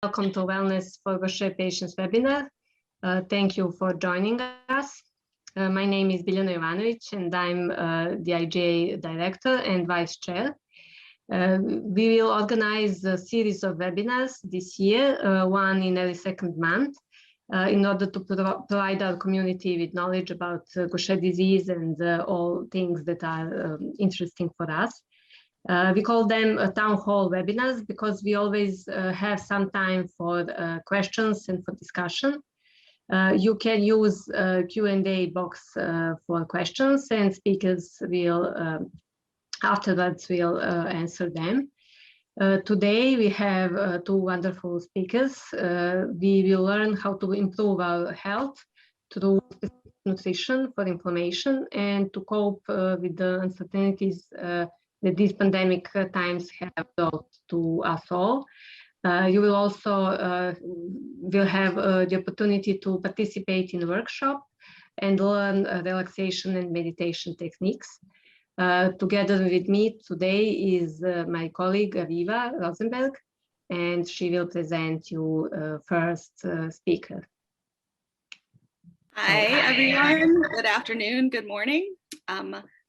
Welcome to Wellness for Gaucher Patients webinar. Thank you for joining us. My name is Biljana Jovanović and I'm the IGA Director and Vice Chair. We will organize a series of webinars this year, one in every second month, in order to provide our community with knowledge about Gaucher disease and all things that are interesting for us. We call them town hall webinars because we always have some time for questions and for discussion. You can use Q&A box for questions, and speakers will afterwards will answer them. Today we have two wonderful speakers. We will learn how to improve our health through nutrition for inflammation and to cope with the uncertainties that these pandemic times have brought to us all. You will also will have the opportunity to participate in a workshop and learn relaxation and meditation techniques. Together with me today is my colleague Aviva Rosenberg, and she will present you first speaker. Hi, everyone. Good afternoon. Good morning.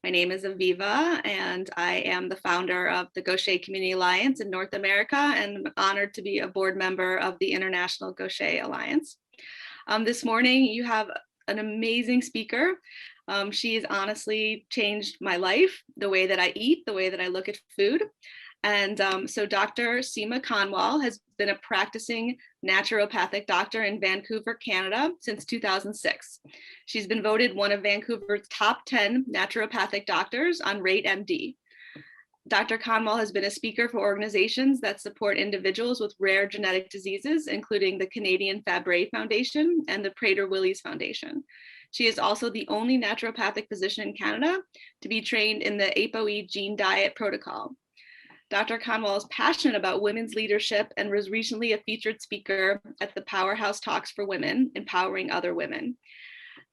My name is Aviva, and I am the founder of the Gaucher Community Alliance in North America, and I'm honored to be a board member of the International Gaucher Alliance. This morning, you have an amazing speaker. She has honestly changed my life, the way that I eat, the way that I look at food. And so Dr. Seema Kanwall has been a practicing naturopathic doctor in Vancouver, Canada since 2006. She's been voted one of Vancouver's top 10 naturopathic doctors on Rate MD. Dr. Kanwall has been a speaker for organizations that support individuals with rare genetic diseases, including the Canadian Fabry Foundation and the Prader-Willis Foundation. She is also the only naturopathic physician in Canada to be trained in the ApoE gene diet protocol. Dr. Kanwall is passionate about women's leadership and was recently a featured speaker at the Powerhouse Talks for Women, empowering other women.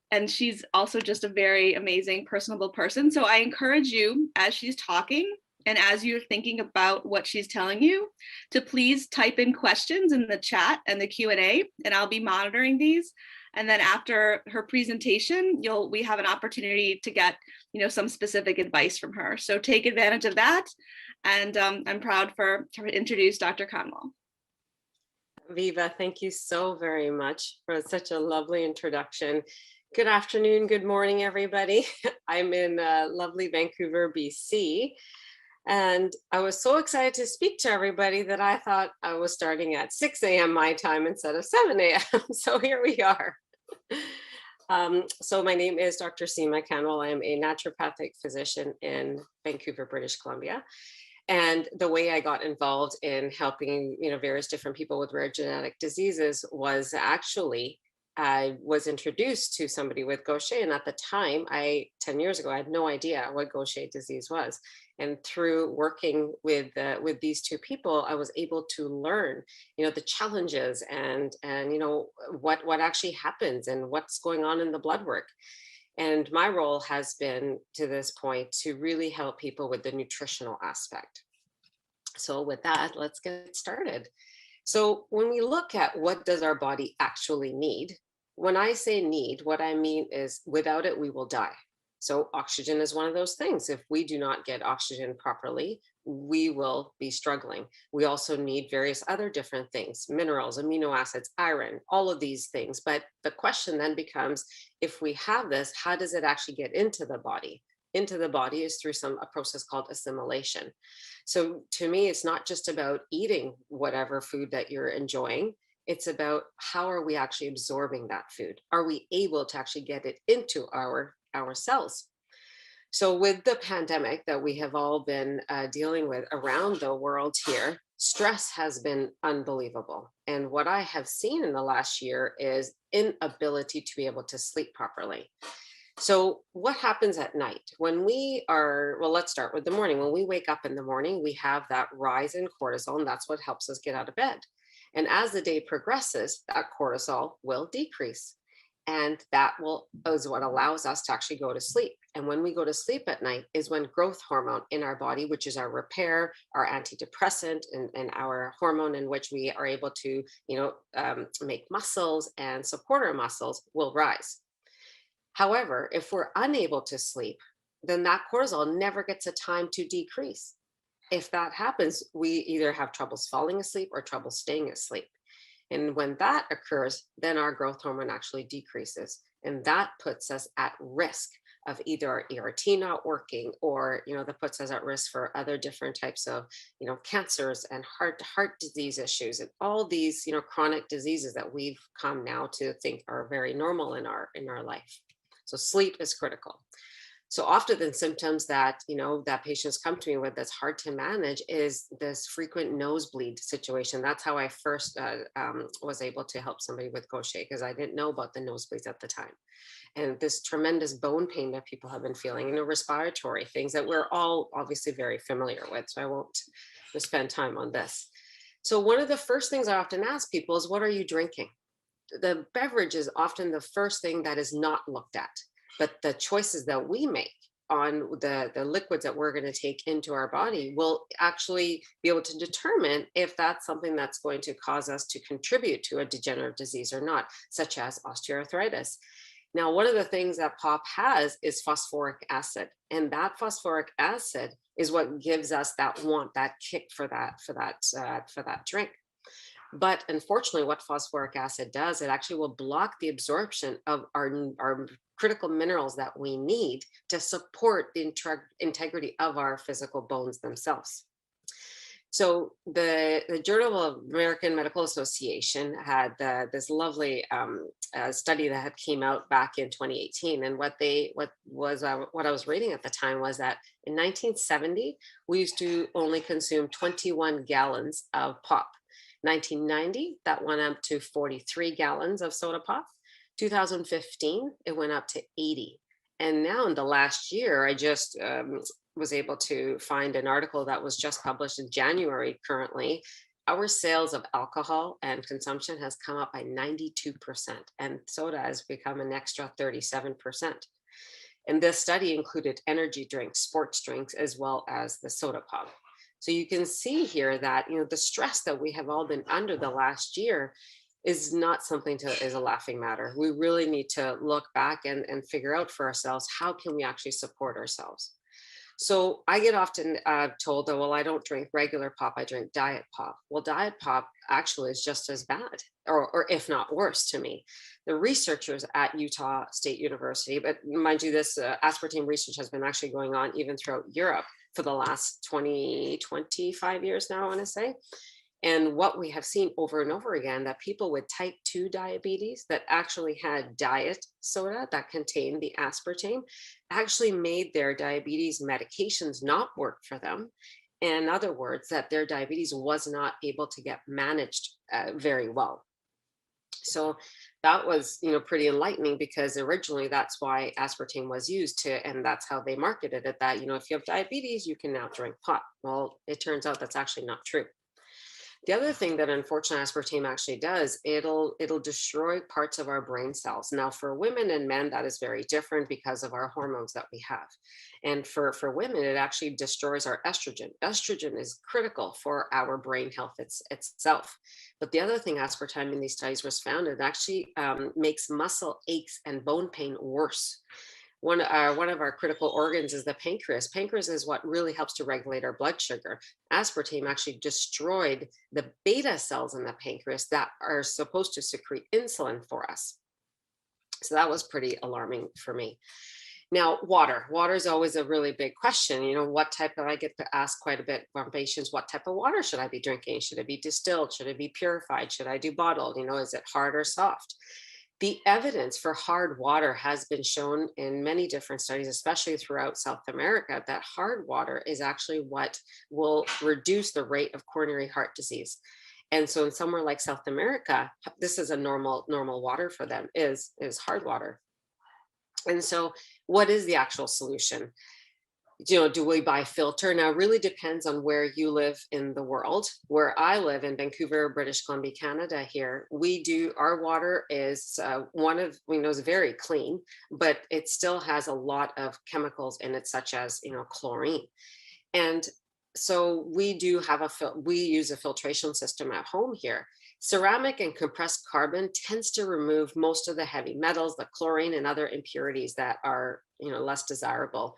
And she's also just a very amazing, personable person. So I encourage you, as she's talking and as you're thinking about what she's telling you, to please type in questions in the chat and the Q&A, and I'll be monitoring these. And then after her presentation, we have an opportunity to get, some specific advice from her. So take advantage of that. And I'm proud to introduce Dr. Kanwall. Viva, thank you so very much for such a lovely introduction. Good afternoon, good morning, everybody. I'm in lovely Vancouver, BC. And I was so excited to speak to everybody that I thought I was starting at 6 a.m. my time instead of 7 a.m. So here we are. So my name is Dr. Seema Camel. I am a naturopathic physician in Vancouver, British Columbia. And the way I got involved in helping, various different people with rare genetic diseases was actually, I was introduced to somebody with Gaucher. And at the time, 10 years ago, I had no idea what Gaucher disease was. And through working with these two people, I was able to learn, the challenges and what actually happens and what's going on in the blood work. And my role has been to this point to really help people with the nutritional aspect. So with that, let's get started. So when we look at what does our body actually need, when I say need, what I mean is without it, we will die. So oxygen is one of those things. If we do not get oxygen properly, we will be struggling. We also need various other different things, minerals, amino acids, iron, all of these things. But the question then becomes, if we have this, how does it actually get into the body? Into the body is through a process called assimilation. So to me, it's not just about eating whatever food that you're enjoying. It's about how are we actually absorbing that food? Are we able to actually get it into our cells? So with the pandemic that we have all been dealing with around the world here, stress has been unbelievable. And what I have seen in the last year is inability to be able to sleep properly. So what happens at night when let's start with the morning. When we wake up in the morning, we have that rise in cortisol, and that's what helps us get out of bed. And as the day progresses, that cortisol will decrease. And that is what allows us to actually go to sleep. And when we go to sleep at night is when growth hormone in our body, which is our repair, our antidepressant, and our hormone in which we are able to, make muscles and support our muscles, will rise. However, if we're unable to sleep, then that cortisol never gets a time to decrease. If that happens, we either have troubles falling asleep or trouble staying asleep. And when that occurs, then our growth hormone actually decreases. And that puts us at risk of either our ERT not working, or, that puts us at risk for other different types of, cancers and heart disease issues, and all these, chronic diseases that we've come now to think are very normal in our life. So sleep is critical. So often the symptoms that, that patients come to me with that's hard to manage is this frequent nosebleed situation. That's how I first was able to help somebody with Gaucher, because I didn't know about the nosebleeds at the time. And this tremendous bone pain that people have been feeling, respiratory things that we're all obviously very familiar with. So I won't spend time on this. So one of the first things I often ask people is, what are you drinking? The beverage is often the first thing that is not looked at. But the choices that we make on the liquids that we're going to take into our body will actually be able to determine if that's something that's going to cause us to contribute to a degenerative disease or not, such as osteoarthritis. Now, one of the things that POP has is phosphoric acid, and that phosphoric acid is what gives us that kick for that drink. But unfortunately, what phosphoric acid does, it actually will block the absorption of our critical minerals that we need to support the integrity of our physical bones themselves. So the Journal of American Medical Association had this lovely study that had came out back in 2018. And what I was reading at the time was that in 1970, we used to only consume 21 gallons of pop. 1990, that went up to 43 gallons of soda pop. 2015, it went up to 80. And now in the last year, I just was able to find an article that was just published in January currently. Our sales of alcohol and consumption has come up by 92%, and soda has become an extra 37%. And this study included energy drinks, sports drinks, as well as the soda pop. So you can see here that, the stress that we have all been under the last year is not something is a laughing matter. We really need to look back and figure out for ourselves, how can we actually support ourselves? So I get often told that, well, I don't drink regular pop, I drink diet pop. Well, diet pop actually is just as bad, or if not worse to me. The researchers at Utah State University, but mind you, this aspartame research has been actually going on even throughout Europe for the last 25 years now, I want to say. And what we have seen over and over again, that people with type 2 diabetes that actually had diet soda that contained the aspartame actually made their diabetes medications not work for them. In other words, that their diabetes was not able to get managed very well. So that was, pretty enlightening, because originally that's why aspartame was used and that's how they marketed it, that, if you have diabetes, you can now drink pop. Well, it turns out that's actually not true. The other thing that unfortunately aspartame actually does, it'll destroy parts of our brain cells. Now, for women and men, that is very different because of our hormones that we have. And for women, it actually destroys our estrogen. Estrogen is critical for our brain health itself. But the other thing aspartame in these studies was found, it actually makes muscle aches and bone pain worse. One of our critical organs is the pancreas. Pancreas is what really helps to regulate our blood sugar. Aspartame actually destroyed the beta cells in the pancreas that are supposed to secrete insulin for us. So that was pretty alarming for me. Now, water is always a really big question. I get to ask quite a bit from patients, what type of water should I be drinking? Should it be distilled? Should it be purified? Should I do bottled? Is it hard or soft? The evidence for hard water has been shown in many different studies, especially throughout South America, that hard water is actually what will reduce the rate of coronary heart disease. And so in somewhere like South America, this is a normal water for them, is hard water. And so what is the actual solution? do we buy filter? Now, it really depends on where you live in the world. Where I live in Vancouver, British Columbia, Canada, here, our water is is very clean, but it still has a lot of chemicals in it, such as, chlorine. And so we use a filtration system at home here. Ceramic and compressed carbon tends to remove most of the heavy metals, the chlorine and other impurities that are, less desirable.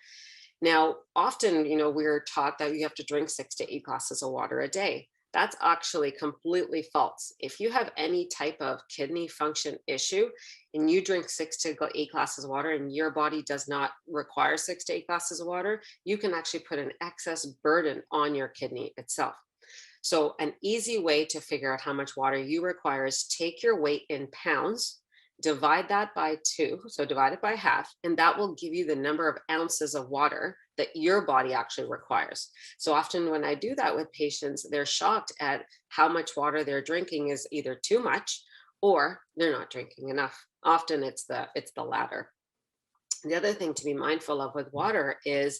Now, often, we're taught that you have to drink 6 to 8 glasses of water a day. That's actually completely false. If you have any type of kidney function issue and you drink 6 to 8 glasses of water and your body does not require 6 to 8 glasses of water, you can actually put an excess burden on your kidney itself. So an easy way to figure out how much water you require is take your weight in pounds, divide that by 2, so divide it by half, and that will give you the number of ounces of water that your body actually requires. So often when I do that with patients, they're shocked at how much water they're drinking is either too much or they're not drinking enough. Often it's the latter. The other thing to be mindful of with water is,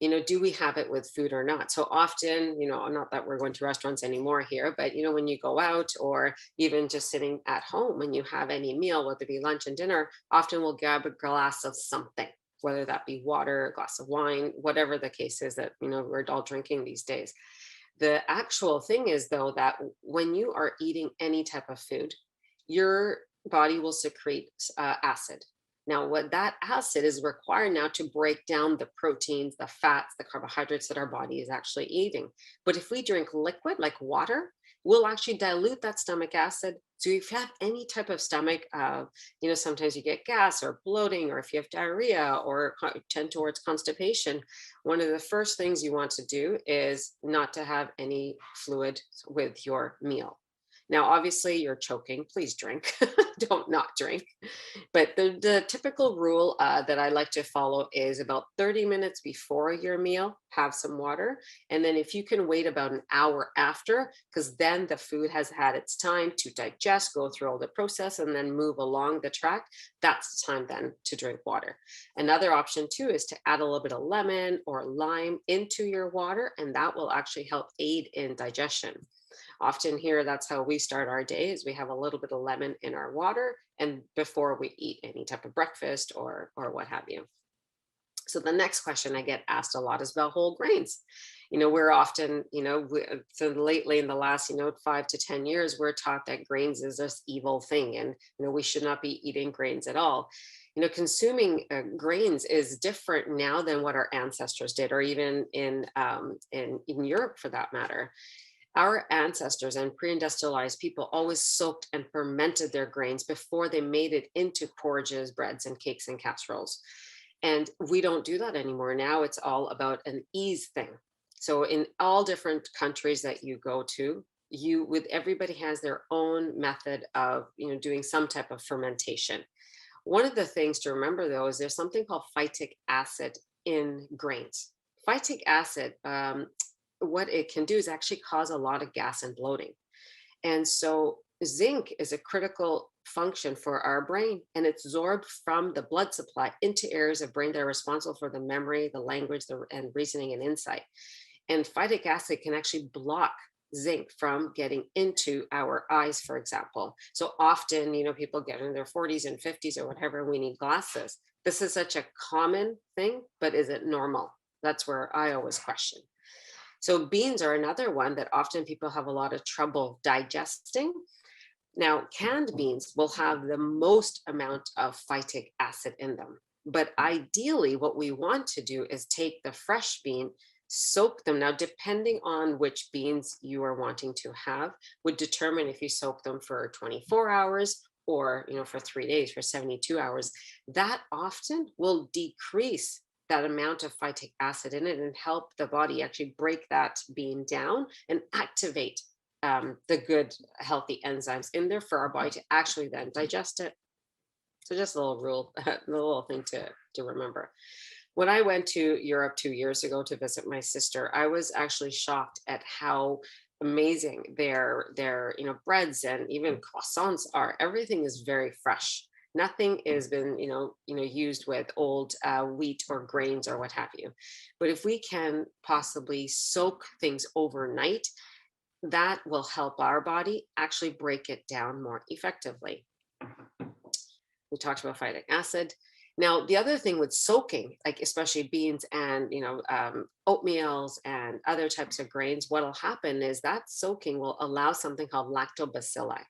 do we have it with food or not? So often, not that we're going to restaurants anymore here, but, when you go out or even just sitting at home, when you have any meal, whether it be lunch and dinner, often we'll grab a glass of something, whether that be water, a glass of wine, whatever the case is that, we're all drinking these days. The actual thing is, though, that when you are eating any type of food, your body will secrete acid. Now, what that acid is required now to break down the proteins, the fats, the carbohydrates that our body is actually eating. But if we drink liquid like water, we'll actually dilute that stomach acid. So if you have any type of stomach, sometimes you get gas or bloating, or if you have diarrhea or tend towards constipation, one of the first things you want to do is not to have any fluid with your meal. Now, obviously, you're choking. Please drink. Don't not drink. But the typical rule that I like to follow is about 30 minutes before your meal, have some water. And then if you can wait about an hour after, because then the food has had its time to digest, go through all the process, and then move along the track, that's the time then to drink water. Another option too is to add a little bit of lemon or lime into your water, and that will actually help aid in digestion. Often here, that's how we start our day, is we have a little bit of lemon in our water and before we eat any type of breakfast or what have you. So the next question I get asked a lot is about whole grains. We're often, so lately in the last, 5 to 10 years, we're taught that grains is this evil thing and, we should not be eating grains at all. Consuming grains is different now than what our ancestors did, or even in Europe for that matter. Our ancestors and pre-industrialized people always soaked and fermented their grains before they made it into porridges, breads, and cakes and casseroles. And we don't do that anymore. Now it's all about an ease thing. So in all different countries that you go to, everybody has their own method of, doing some type of fermentation. One of the things to remember, though, is there's something called phytic acid in grains. Phytic acid, what it can do is actually cause a lot of gas and bloating. And so zinc is a critical function for our brain, and it's absorbed from the blood supply into areas of brain that are responsible for the memory, the language, and reasoning and insight. And phytic acid can actually block zinc from getting into our eyes, for example. So often, people get in their 40s and 50s or whatever, we need glasses. This is such a common thing, but is it normal? That's where I always question. So beans are another one that often people have a lot of trouble digesting. Now, canned beans will have the most amount of phytic acid in them. But ideally, what we want to do is take the fresh bean, soak them. Now, depending on which beans you are wanting to have, would determine if you soak them for 24 hours or, for 3 days, for 72 hours. That often will decrease that amount of phytic acid in it and help the body actually break that bean down and activate the good, healthy enzymes in there for our body to actually then digest it. So just a little rule, a little thing to remember. When I went to Europe 2 years ago to visit my sister, I was actually shocked at how amazing their breads and even croissants are. Everything is very fresh. Nothing has been, used with old wheat or grains or what have you. But if we can possibly soak things overnight, that will help our body actually break it down more effectively. We talked about phytic acid. Now, the other thing with soaking, like especially beans and oatmeals and other types of grains, what will happen is that soaking will allow something called lactobacilli.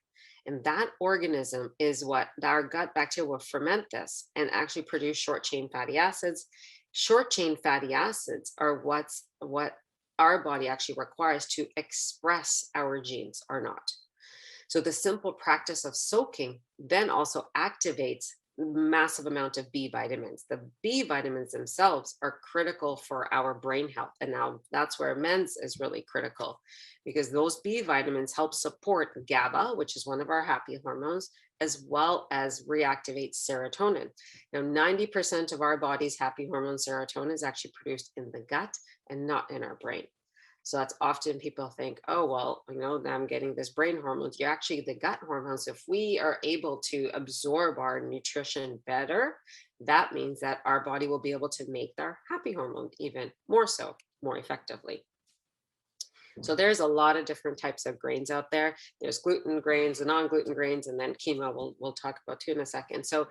And that organism is what our gut bacteria will ferment this and actually produce short chain fatty acids. Short chain fatty acids are what our body actually requires to express our genes or not. So the simple practice of soaking then also activates massive amount of B vitamins. The B vitamins themselves are critical for our brain health. And now that's where men's is really critical, because those B vitamins help support GABA, which is one of our happy hormones, as well as reactivate serotonin. Now, 90% of our body's happy hormone serotonin is actually produced in the gut and not in our brain. So that's often people think, oh, well, I'm getting this brain hormones. You're actually the gut hormones. If we are able to absorb our nutrition better, that means that our body will be able to make their happy hormone even more so, more effectively. So there's a lot of different types of grains out there. There's gluten grains, the non-gluten grains, and then quinoa we'll talk about too in a second. So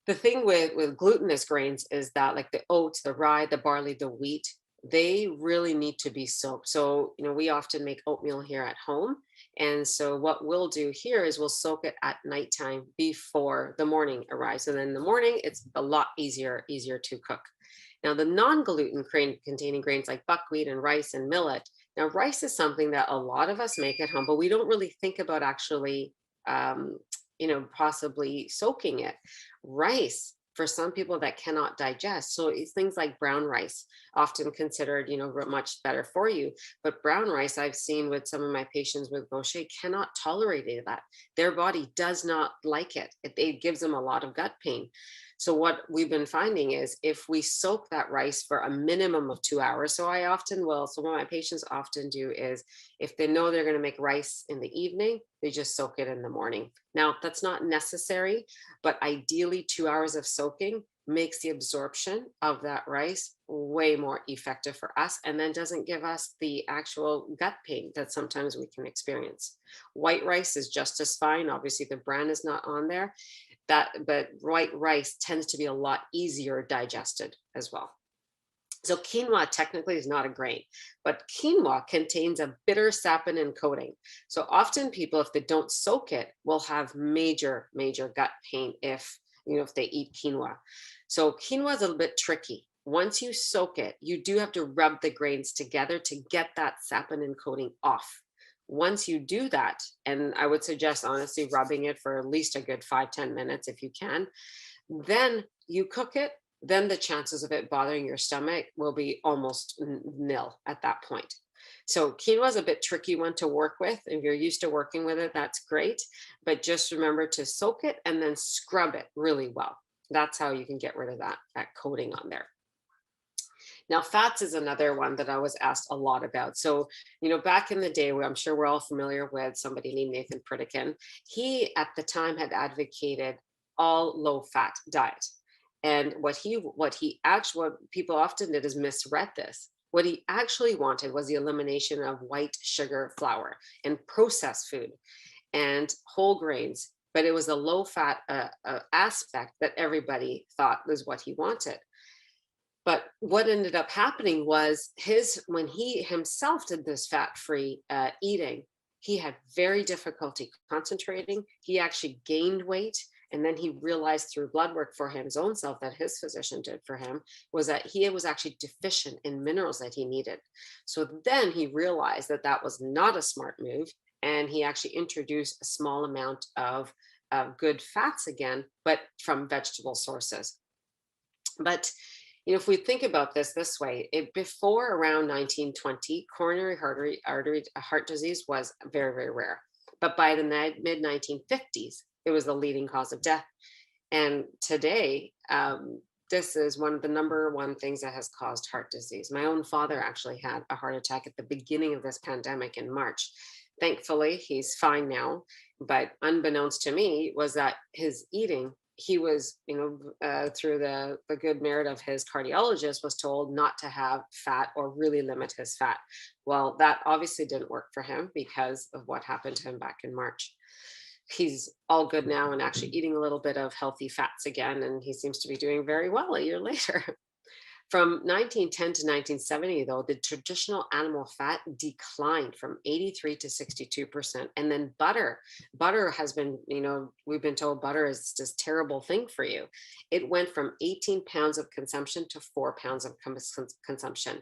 the thing with glutinous grains is that, like the oats, the rye, the barley, the wheat, they really need to be soaked. So, we often make oatmeal here at home. And so what we'll do here is we'll soak it at nighttime before the morning arrives. And then in the morning, it's a lot easier to cook. Now, the non-gluten containing grains like buckwheat and rice and millet. Now, rice is something that a lot of us make at home, but we don't really think about actually, possibly soaking it. Rice, for some people that cannot digest. So it's things like brown rice, often considered, much better for you. But brown rice, I've seen with some of my patients with Gaucher, cannot tolerate that. Their body does not like it. It gives them a lot of gut pain. So what we've been finding is if we soak that rice for a minimum of 2 hours, so what my patients often do is if they know they're going to make rice in the evening, they just soak it in the morning. Now, that's not necessary, but ideally 2 hours of soaking makes the absorption of that rice way more effective for us, and then doesn't give us the actual gut pain that sometimes we can experience. White rice is just as fine. Obviously, the bran is not on there. But white rice tends to be a lot easier digested as well. So quinoa technically is not a grain, but quinoa contains a bitter saponin coating. So often people, if they don't soak it, will have major gut pain if they eat quinoa. So quinoa is a little bit tricky. Once you soak it, you do have to rub the grains together to get that saponin coating off. Once you do that, and I would suggest honestly rubbing it for at least a good 5-10 minutes if you can, then you cook it, then the chances of it bothering your stomach will be almost nil at that point. So quinoa is a bit tricky one to work with. If you're used to working with it, that's great. But just remember to soak it and then scrub it really well. That's how you can get rid of that coating on there. Now, fats is another one that I was asked a lot about. So, back in the day, where I'm sure we're all familiar with somebody named Nathan Phytic, he at the time had advocated all low fat diet. And what people often did is misread this. What he actually wanted was the elimination of white sugar flour and processed food and whole grains. But it was a low fat aspect that everybody thought was what he wanted. But what ended up happening was when he himself did this fat-free eating, he had very difficulty concentrating. He actually gained weight. And then he realized through blood work for his own self that his physician did for him was that he was actually deficient in minerals that he needed. So then he realized that that was not a smart move. And he actually introduced a small amount of good fats again, but from vegetable sources. But if we think about this way, before around 1920, coronary heart disease was very, very rare. But by the mid 1950s, it was the leading cause of death. And today, this is one of the number one things that has caused heart disease. My own father actually had a heart attack at the beginning of this pandemic in March. Thankfully, he's fine now. But unbeknownst to me was that his eating, he was, through the good merit of his cardiologist, was told not to have fat or really limit his fat. Well, that obviously didn't work for him because of what happened to him back in March. He's all good now and actually eating a little bit of healthy fats again, and he seems to be doing very well a year later. From 1910 to 1970, though, the traditional animal fat declined from 83 to 62%. And then butter has been, we've been told butter is this terrible thing for you. It went from 18 pounds of consumption to 4 pounds of consumption.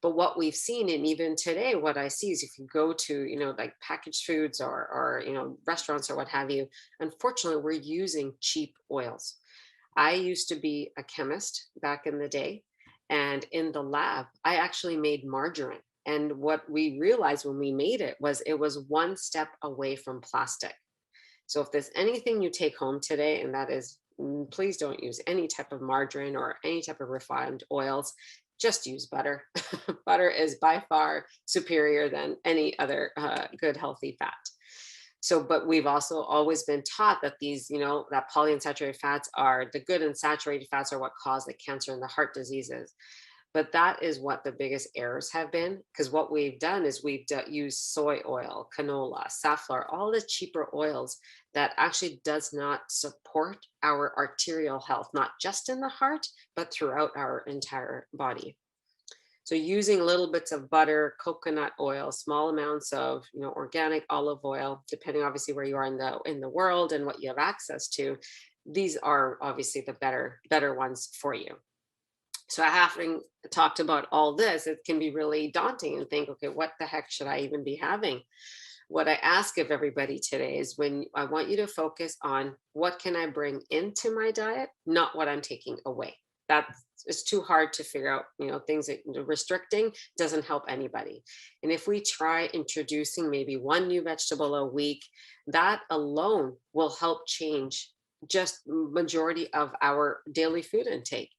But what we've seen, and even today, what I see is if you go to, like packaged foods or restaurants or what have you, unfortunately, we're using cheap oils. I used to be a chemist back in the day. And in the lab, I actually made margarine. And what we realized when we made it was one step away from plastic. So if there's anything you take home today, and that is, please don't use any type of margarine or any type of refined oils, just use butter. Butter is by far superior than any other good, healthy fat. So, but we've also always been taught that these, that polyunsaturated fats are the good and saturated fats are what cause the cancer and the heart diseases. But that is what the biggest errors have been, because what we've done is we've used soy oil, canola, safflower, all the cheaper oils that actually does not support our arterial health, not just in the heart, but throughout our entire body. So using little bits of butter, coconut oil, small amounts of organic olive oil, depending obviously where you are in the world and what you have access to, these are obviously the better ones for you. So having talked about all this, it can be really daunting and think, okay, what the heck should I even be having? What I ask of everybody today is when I want you to focus on what can I bring into my diet, not what I'm taking away. It's too hard to figure out, things that restricting doesn't help anybody. And if we try introducing maybe one new vegetable a week, that alone will help change just majority of our daily food intake.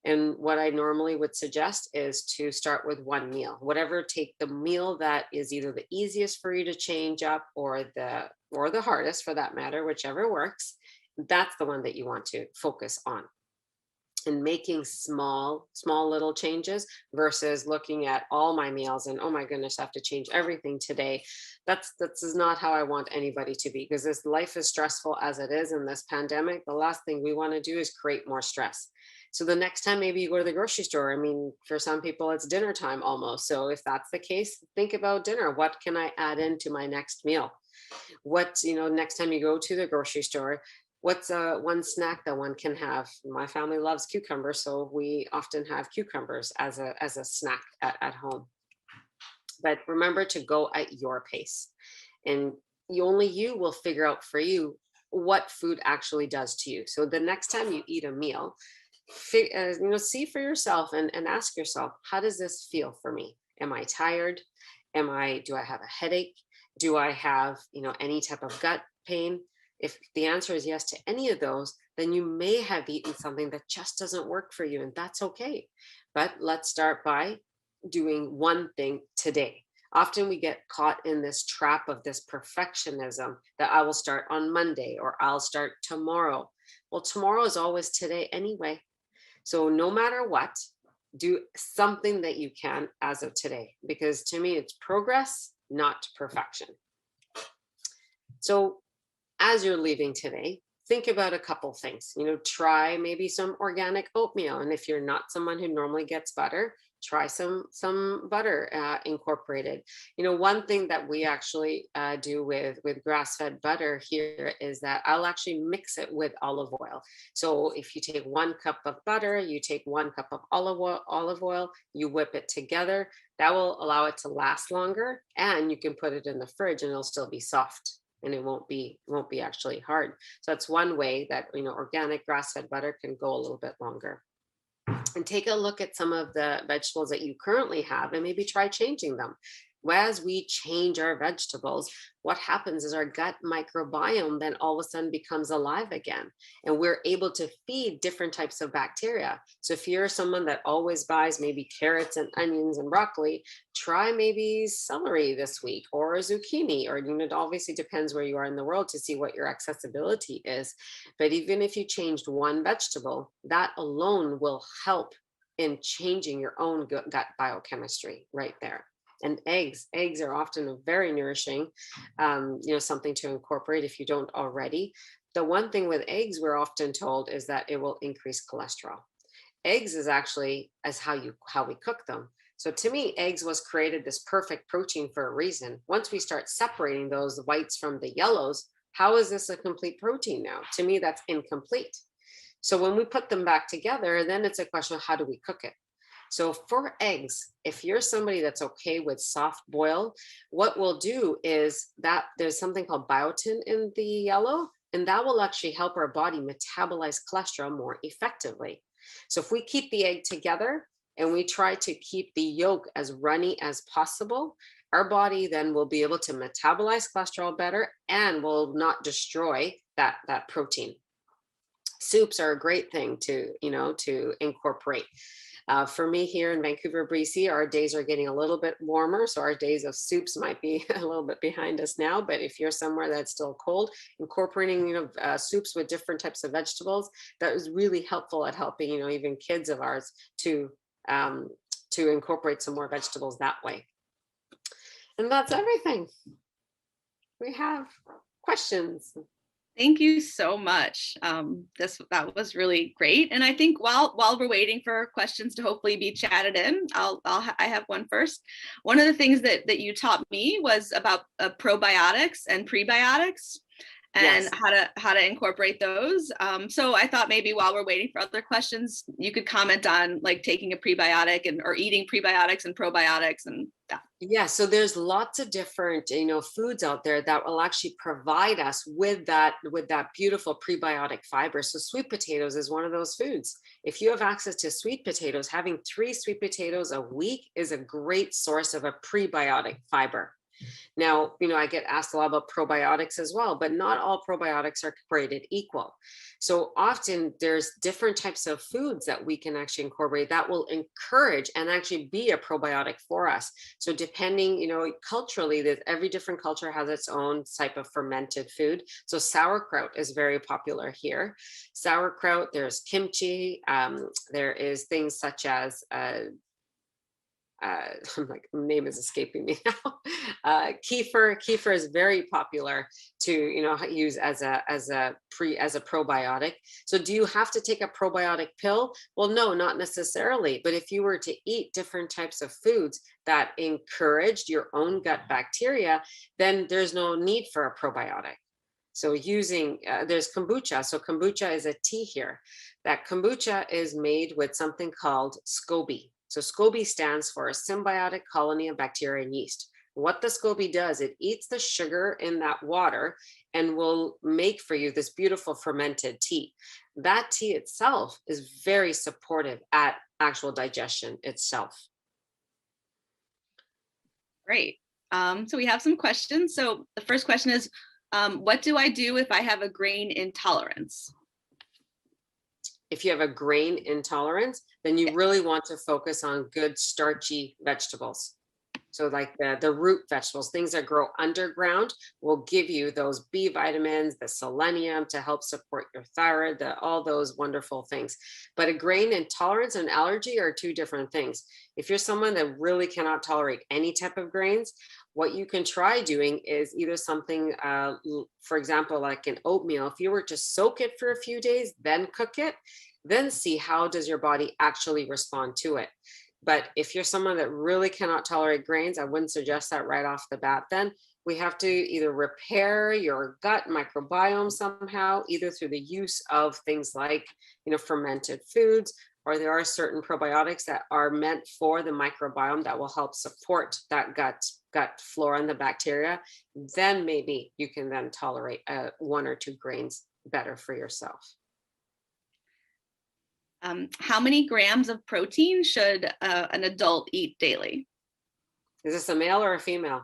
And what I normally would suggest is to start with one meal, take the meal that is either the easiest for you to change up or the hardest for that matter, whichever works. That's the one that you want to focus on. And making small little changes versus looking at all my meals and, oh my goodness, I have to change everything today. This is not how I want anybody to be, because this life is stressful as it is in this pandemic. The last thing we want to do is create more stress. So the next time maybe you go to the grocery store, for some people it's dinner time almost. So if that's the case, think about dinner. What can I add into my next meal? Next time you go to the grocery store, what's one snack that one can have? My family loves cucumbers, so we often have cucumbers as a snack at home. But remember to go at your pace, and only you will figure out for you what food actually does to you. So the next time you eat a meal, see for yourself and ask yourself, how does this feel for me? Am I tired? Do I have a headache? Do I have any type of gut pain? If the answer is yes to any of those, then you may have eaten something that just doesn't work for you, and that's okay. But let's start by doing one thing today. Often we get caught in this trap of this perfectionism that I will start on Monday or I'll start tomorrow. Well, tomorrow is always today anyway. So no matter what, do something that you can as of today, because to me, it's progress, not perfection. So as you're leaving today, think about a couple things. Try maybe some organic oatmeal. And if you're not someone who normally gets butter, try some butter incorporated. One thing that we actually do with grass-fed butter here is that I'll actually mix it with olive oil. So if you take 1 cup of butter, you take 1 cup of olive oil, you whip it together. That will allow it to last longer, and you can put it in the fridge and it'll still be soft. And it won't be actually hard. So that's one way that organic grass-fed butter can go a little bit longer. And take a look at some of the vegetables that you currently have and maybe try changing them. as we change our vegetables, what happens is our gut microbiome then all of a sudden becomes alive again, and we're able to feed different types of bacteria. So if you're someone that always buys maybe carrots and onions and broccoli, try maybe celery this week, or a zucchini, or it obviously depends where you are in the world to see what your accessibility is. But even if you changed one vegetable, that alone will help in changing your own gut biochemistry right there. And eggs are often very nourishing, something to incorporate if you don't already. The one thing with eggs, we're often told, is that it will increase cholesterol. Eggs is actually as how we cook them. So to me, eggs was created this perfect protein for a reason. Once we start separating those whites from the yellows, how is this a complete protein now? To me, that's incomplete. So when we put them back together, then it's a question of how do we cook it? So for eggs, if you're somebody that's okay with soft boil, what we'll do is that there's something called biotin in the yellow, and that will actually help our body metabolize cholesterol more effectively. So if we keep the egg together and we try to keep the yolk as runny as possible, our body then will be able to metabolize cholesterol better and will not destroy that protein. Soups are a great thing to incorporate. For me here in Vancouver, BC, our days are getting a little bit warmer, so our days of soups might be a little bit behind us now. But if you're somewhere that's still cold, incorporating soups with different types of vegetables, that is really helpful at helping even kids of ours to incorporate some more vegetables that way. And that's everything. We have questions. Thank you so much. That was really great. And I think while we're waiting for questions to hopefully be chatted in, I have one first. One of the things that you taught me was about probiotics and prebiotics, and yes, how to incorporate those. So I thought maybe while we're waiting for other questions, you could comment on like taking a prebiotic or eating prebiotics and probiotics and that. Yeah, so there's lots of different, foods out there that will actually provide us with that beautiful prebiotic fiber. So sweet potatoes is one of those foods. If you have access to sweet potatoes, having 3 sweet potatoes a week is a great source of a prebiotic fiber. Now, I get asked a lot about probiotics as well, but not all probiotics are created equal. So often there's different types of foods that we can actually incorporate that will encourage and actually be a probiotic for us. So depending, culturally, that every different culture has its own type of fermented food. So sauerkraut is very popular here. Sauerkraut, there's kimchi, there is things such as I'm like, name is escaping me now. Kefir is very popular to use as a probiotic. So do you have to take a probiotic pill? Well, no, not necessarily. But if you were to eat different types of foods that encouraged your own gut bacteria, then there's no need for a probiotic. So there's kombucha. So kombucha is a tea here. That kombucha is made with something called SCOBY. So SCOBY stands for a symbiotic colony of bacteria and yeast. What the SCOBY does, it eats the sugar in that water and will make for you this beautiful fermented tea. That tea itself is very supportive at actual digestion itself. Great. So we have some questions. So the first question is, what do I do if I have a grain intolerance? If you have a grain intolerance, then you really want to focus on good starchy vegetables. So like the root vegetables, things that grow underground will give you those B vitamins, the selenium to help support your thyroid, all those wonderful things. But a grain intolerance and allergy are 2 different things. If you're someone that really cannot tolerate any type of grains, what you can try doing is either something, for example, like an oatmeal. If you were to soak it for a few days, then cook it, then see how does your body actually respond to it. But if you're someone that really cannot tolerate grains, I wouldn't suggest that right off the bat. Then we have to either repair your gut microbiome somehow, either through the use of things like, fermented foods, or there are certain probiotics that are meant for the microbiome that will help support that gut flora and the bacteria. Then maybe you can then tolerate 1 or 2 grains better for yourself. How many grams of protein should an adult eat daily? Is this a male or a female?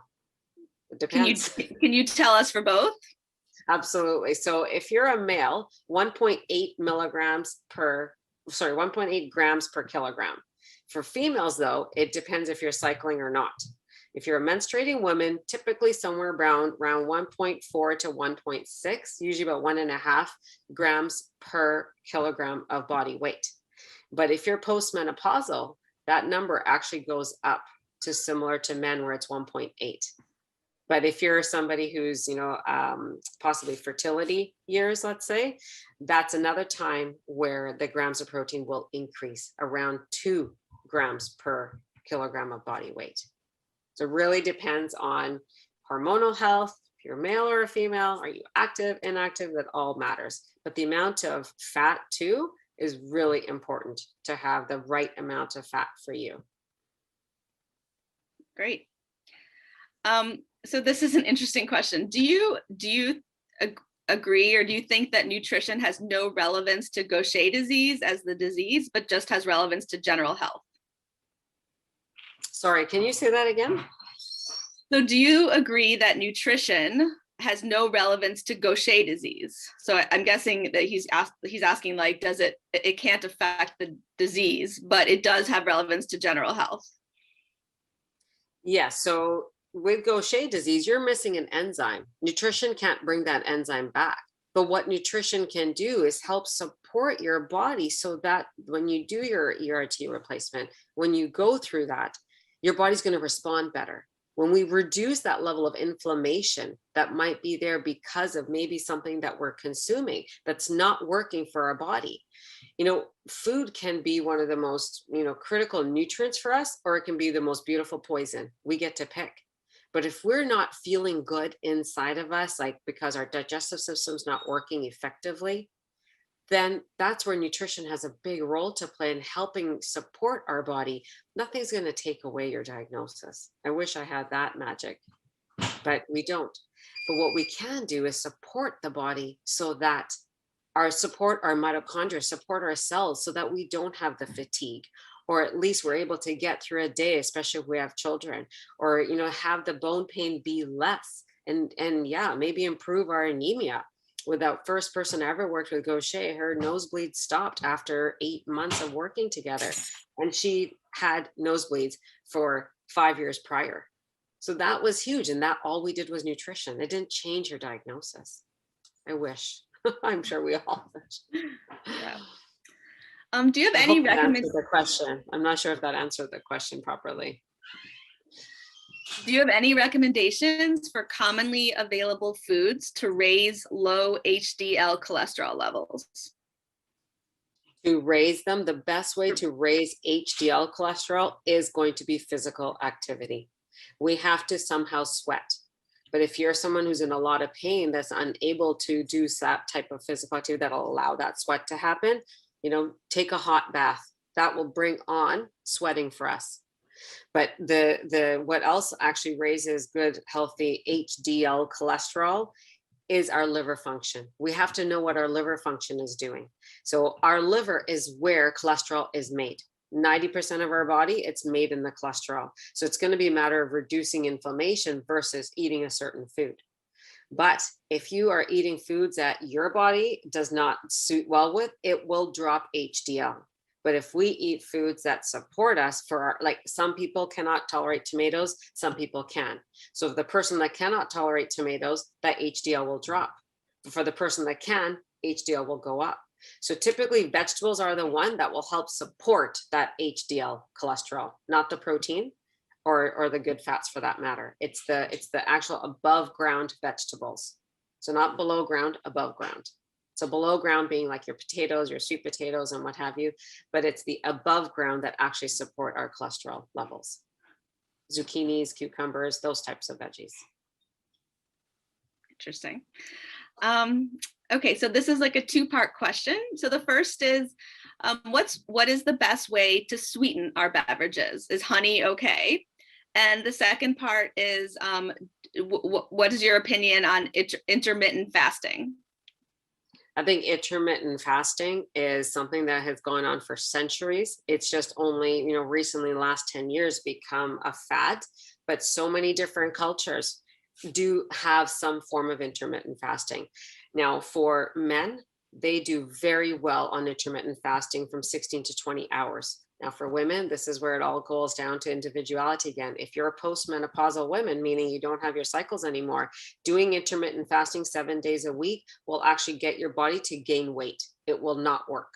It depends. Can you tell us for both? Absolutely. So if you're a male, 1.8 grams per kilogram. For females, though, it depends if you're cycling or not. If you're a menstruating woman, typically somewhere around 1.4 to 1.6, usually about 1.5 grams per kilogram of body weight. But if you're postmenopausal, that number actually goes up to similar to men where it's 1.8. But if you're somebody who's, possibly fertility years, let's say, that's another time where the grams of protein will increase around 2 grams per kilogram of body weight. So it really depends on hormonal health, if you're male or a female, are you active, inactive, that all matters. But the amount of fat too is really important to have the right amount of fat for you. Great. So this is an interesting question. Do you agree, or do you think that nutrition has no relevance to Gaucher disease as the disease, but just has relevance to general health? Sorry, can you say that again? So do you agree that nutrition has no relevance to Gaucher disease? So I'm guessing that he's asking, like, does it can't affect the disease, but it does have relevance to general health? Yes. So with Gaucher disease, you're missing an enzyme. Nutrition can't bring that enzyme back. But what nutrition can do is help support your body so that when you do your ERT replacement, when you go through that, your body's going to respond better. When we reduce that level of inflammation that might be there because of maybe something that we're consuming that's not working for our body. Food can be one of the most, critical nutrients for us, or it can be the most beautiful poison. We get to pick. But if we're not feeling good inside of us, like because our digestive system's not working effectively, then that's where nutrition has a big role to play in helping support our body. Nothing's going to take away your diagnosis. I wish I had that magic, but we don't. But what we can do is support the body so that support our mitochondria, support our cells so that we don't have the fatigue, or at least we're able to get through a day, especially if we have children, or, have the bone pain be less and maybe improve our anemia. With that first person I ever worked with, Gaucher, her nosebleeds stopped after 8 months of working together. And she had nosebleeds for 5 years prior. So that was huge. And that all we did was nutrition. It didn't change her diagnosis. I wish. I'm sure we all wish. Yeah. Do you have any recommendations? The question. I'm not sure if that answered the question properly. Do you have any recommendations for commonly available foods to raise low HDL cholesterol levels? To raise them, the best way to raise HDL cholesterol is going to be physical activity. We have to somehow sweat. But if you're someone who's in a lot of pain that's unable to do that type of physical activity that'll allow that sweat to happen, take a hot bath. That will bring on sweating for us. But the what else actually raises good, healthy HDL cholesterol is our liver function. We have to know what our liver function is doing. So our liver is where cholesterol is made. 90% of our body, it's made in the cholesterol. So it's going to be a matter of reducing inflammation versus eating a certain food. But if you are eating foods that your body does not suit well with, it will drop HDL. But if we eat foods that support us like some people cannot tolerate tomatoes, some people can. So if the person that cannot tolerate tomatoes, that HDL will drop. But for the person that can, HDL will go up. So typically vegetables are the one that will help support that HDL cholesterol, not the protein or the good fats for that matter. It's the actual above ground vegetables. So not below ground, above ground. So below ground being like your potatoes, your sweet potatoes and what have you, but it's the above ground that actually support our cholesterol levels. Zucchinis, cucumbers, those types of veggies. Interesting. Okay, so this is like a two-part question. So the first is, what is the best way to sweeten our beverages? Is honey okay? And the second part is, what is your opinion on intermittent fasting? I think intermittent fasting is something that has gone on for centuries. It's just only, recently, last 10 years become a fad, but so many different cultures do have some form of intermittent fasting. Now, for men, they do very well on intermittent fasting from 16 to 20 hours. Now, for women, this is where it all goes down to individuality again. If you're a postmenopausal woman, meaning you don't have your cycles anymore, doing intermittent fasting 7 days a week will actually get your body to gain weight. It will not work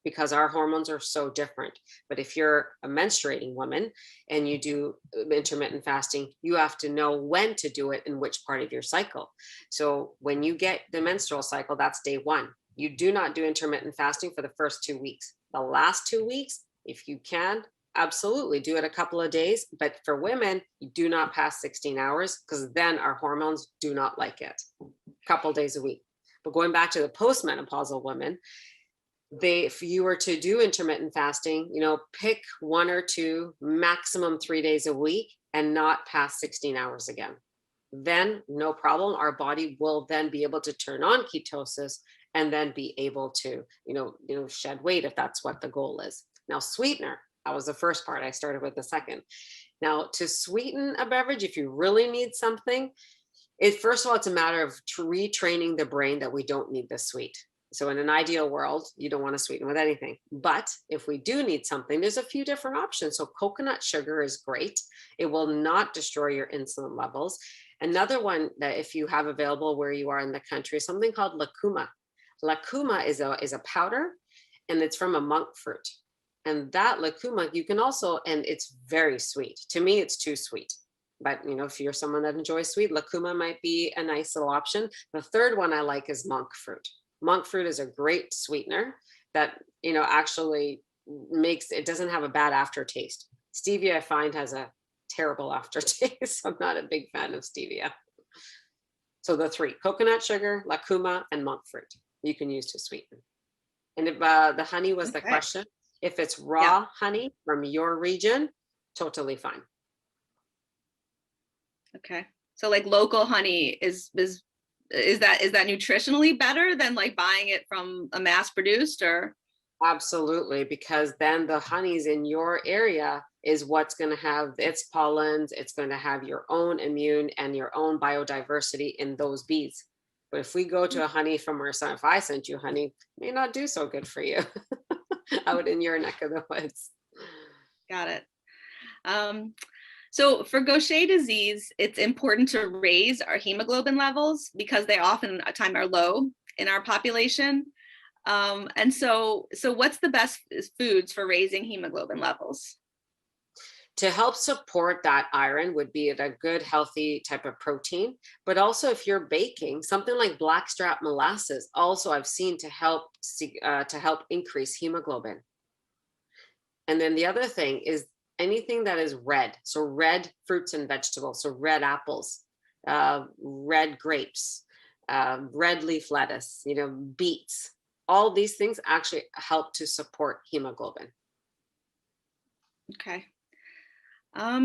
because our hormones are so different. But if you're a menstruating woman and you do intermittent fasting, you have to know when to do it in which part of your cycle. So when you get the menstrual cycle, that's day 1. You do not do intermittent fasting for the first 2 weeks. The last 2 weeks, if you can, absolutely do it a couple of days. But for women, you do not pass 16 hours because then our hormones do not like it. A couple of days a week. But going back to the postmenopausal women, if you were to do intermittent fasting, pick 1 or 2, maximum 3 days a week and not past 16 hours again. Then no problem. Our body will then be able to turn on ketosis and then be able to, shed weight if that's what the goal is. Now, sweetener, that was the first part. I started with the second. Now, to sweeten a beverage, if you really need something, first of all, it's a matter of retraining the brain that we don't need the sweet. So in an ideal world, you don't want to sweeten with anything. But if we do need something, there's a few different options. So coconut sugar is great. It will not destroy your insulin levels. Another one that if you have available where you are in the country is something called lucuma. Lucuma is a powder, and it's from a monk fruit. And that lucuma, you can also, and it's very sweet. To me, it's too sweet. But, if you're someone that enjoys sweet, lucuma might be a nice little option. The third one I like is monk fruit. Monk fruit is a great sweetener that, actually it doesn't have a bad aftertaste. Stevia, I find, has a terrible aftertaste. I'm not a big fan of stevia. So the 3, coconut sugar, lucuma, and monk fruit you can use to sweeten. And if the honey was the question, if it's raw honey from your region, totally fine. Okay. So like local honey is that nutritionally better than like buying it from a mass produced or? Absolutely, because then the honeys in your area is what's going to have its pollens. It's going to have your own immune and your own biodiversity in those bees. But if we go to a honey from our son, if I sent you honey, it may not do so good for you out in your neck of the woods. Got it. So for Gaucher disease, it's important to raise our hemoglobin levels because they often at time are low in our population. And so what's the best foods for raising hemoglobin levels? To help support that iron would be a good healthy type of protein, but also if you're baking, something like blackstrap molasses also I've seen to help increase hemoglobin. And then the other thing is anything that is red, so red fruits and vegetables, so red apples, red grapes, red leaf lettuce, beets, all these things actually help to support hemoglobin. Okay.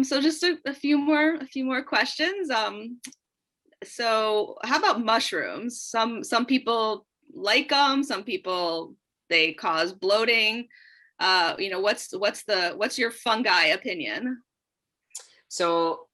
So just a few more questions. So how about mushrooms? Some people like them. Some people, they cause bloating. What's your fungi opinion? So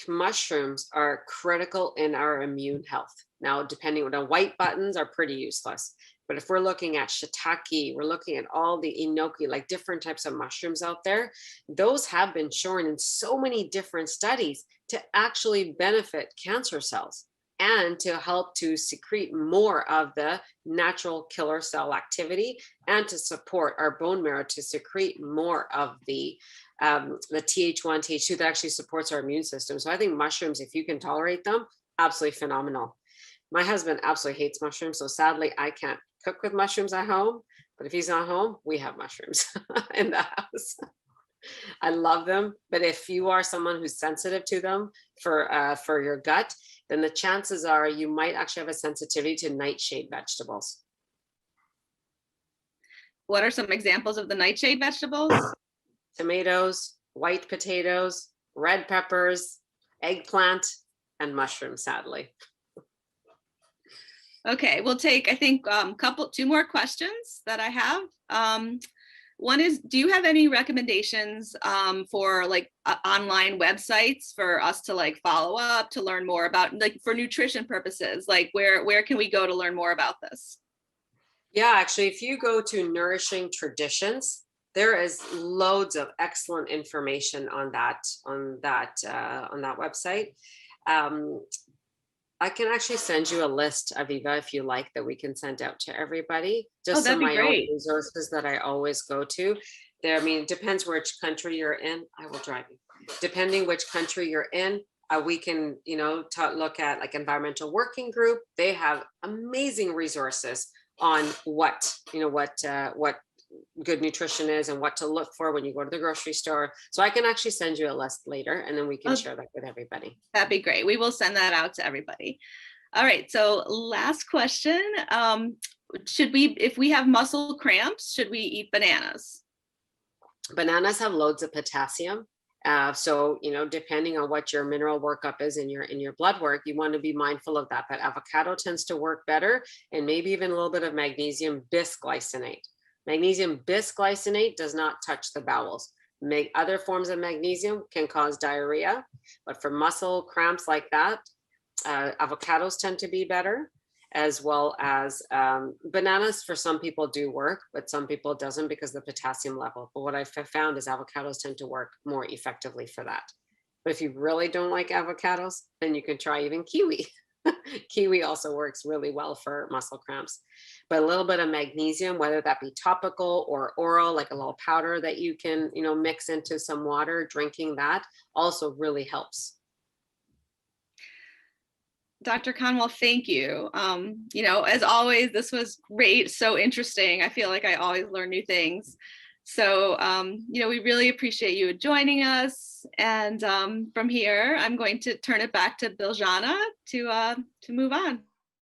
mushrooms are critical in our immune health. Now, depending on the white buttons are pretty useless. But if we're looking at shiitake, we're looking at all the enoki, like different types of mushrooms out there, those have been shown in so many different studies to actually benefit cancer cells and to help to secrete more of the natural killer cell activity and to support our bone marrow to secrete more of the TH1, TH2 that actually supports our immune system. So I think mushrooms, if you can tolerate them, absolutely phenomenal. My husband absolutely hates mushrooms. So sadly, I can't cook with mushrooms at home, but if he's not home, we have mushrooms in the house. I love them, but if you are someone who's sensitive to them for your gut, then the chances are you might actually have a sensitivity to nightshade vegetables. What are some examples of the nightshade vegetables? Tomatoes, white potatoes, red peppers, eggplant, and mushrooms, sadly. Okay, we'll take, I think, two more questions that I have. One is, do you have any recommendations for like online websites for us to like follow up, to learn more about, like for nutrition purposes? Like where can we go to learn more about this? Yeah, actually, if you go to Nourishing Traditions, there is loads of excellent information on that website. I can actually send you a list, Aviva, if you like, that we can send out to everybody. Just some of my own resources that I always go to. There, I mean, it depends which country you're in. I will drive you. Depending which country you're in, we can, look at like Environmental Working Group. They have amazing resources on what good nutrition is and what to look for when you go to the grocery store. So I can actually send you a list later, and then we can share that with everybody. That'd be great. We will send that out to everybody. All right, so last question. If we have muscle cramps, should we eat bananas? Bananas have loads of potassium. So, depending on what your mineral workup is in your blood work, you want to be mindful of that. But avocado tends to work better, and maybe even a little bit of magnesium bisglycinate. Magnesium bisglycinate does not touch the bowels. Other forms of magnesium can cause diarrhea, but for muscle cramps like that, avocados tend to be better, as well as bananas for some people do work, but some people doesn't because of the potassium level. But what I've found is avocados tend to work more effectively for that. But if you really don't like avocados, then you can try even kiwi. Kiwi also works really well for muscle cramps. But a little bit of magnesium, whether that be topical or oral, like a little powder that you can, mix into some water, drinking that also really helps. Dr. Kanwall, thank you. As always, this was great, so interesting. I feel like I always learn new things. So, we really appreciate you joining us. And from here, I'm going to turn it back to Biljana to move on.